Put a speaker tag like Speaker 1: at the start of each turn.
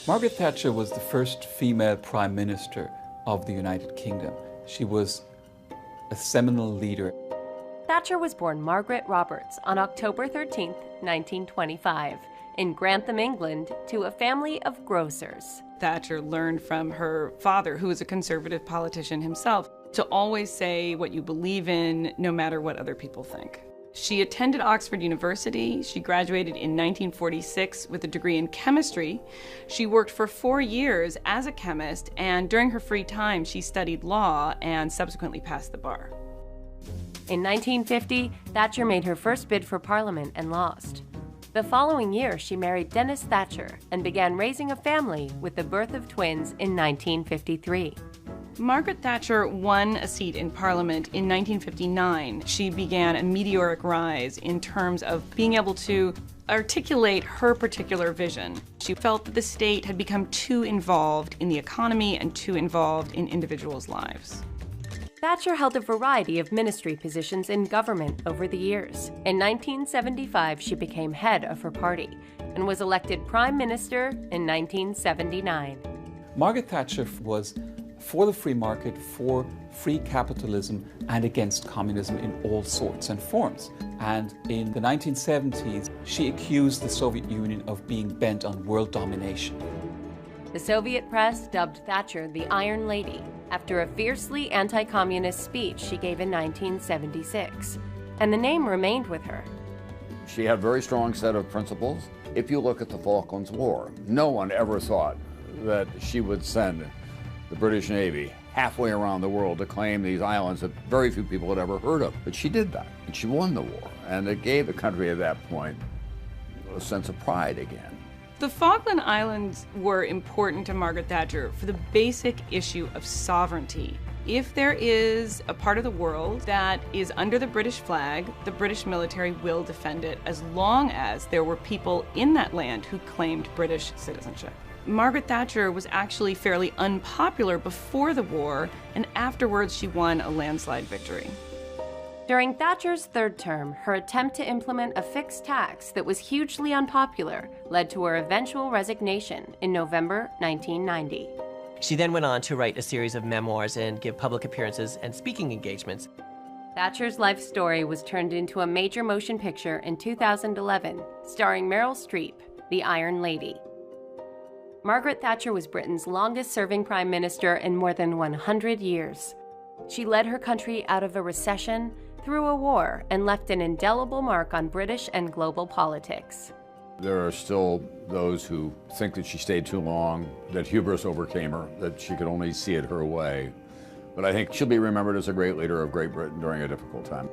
Speaker 1: Margaret Thatcher was the first female Prime Minister of the United Kingdom. She was a seminal leader.
Speaker 2: Thatcher was born Margaret Roberts on October 13, 1925, in Grantham, England, to a family of grocers.
Speaker 3: Thatcher learned from her father, who was a conservative politician himself, to always say what you believe in, no matter what other people think. She attended Oxford University. She graduated in 1946 with a degree in chemistry. She worked for 4 years as a chemist, and during her free time, she studied law and subsequently passed the bar.
Speaker 2: In 1950, Thatcher made her first bid for Parliament and lost. The following year, she married Dennis Thatcher and began raising a family with the birth of twins in 1953.
Speaker 3: Margaret Thatcher won a seat in Parliament in 1959. She began a meteoric rise in terms of being able to articulate her particular vision. She felt that the state had become too involved in the economy and too involved in individuals' lives.
Speaker 2: Thatcher held a variety of ministry positions in government over the years. In 1975, she became head of her party and was elected Prime Minister in 1979.
Speaker 1: Margaret Thatcher was for the free market, for free capitalism, and against communism in all sorts and forms. And in the 1970s, she accused the Soviet Union of being bent on world domination.
Speaker 2: The Soviet press dubbed Thatcher the Iron Lady after a fiercely anti-communist speech she gave in 1976, and the name remained with her.
Speaker 4: She had a very strong set of principles. If you look at the Falklands War, no one ever thought that she would send the British Navy halfway around the world to claim these islands that very few people had ever heard of. But she did that, and she won the war, and it gave the country at that point a sense of pride again.
Speaker 3: The Falkland Islands were important to Margaret Thatcher for the basic issue of sovereignty. If there is a part of the world that is under the British flag, the British military will defend it as long as there were people in that land who claimed British citizenship. Margaret Thatcher was actually fairly unpopular before the war, and afterwards she won a landslide victory.
Speaker 2: During Thatcher's third term, her attempt to implement a fixed tax that was hugely unpopular led to her eventual resignation in November 1990.
Speaker 5: She then went on to write a series of memoirs and give public appearances and speaking engagements.
Speaker 2: Thatcher's life story was turned into a major motion picture in 2011, starring Meryl Streep, The Iron Lady. Margaret Thatcher was Britain's longest-serving prime minister in more than 100 years. She led her country out of a recession, through a war, and left an indelible mark on British and global politics.
Speaker 4: There are still those who think that she stayed too long, that hubris overcame her, that she could only see it her way. But I think she'll be remembered as a great leader of Great Britain during a difficult time.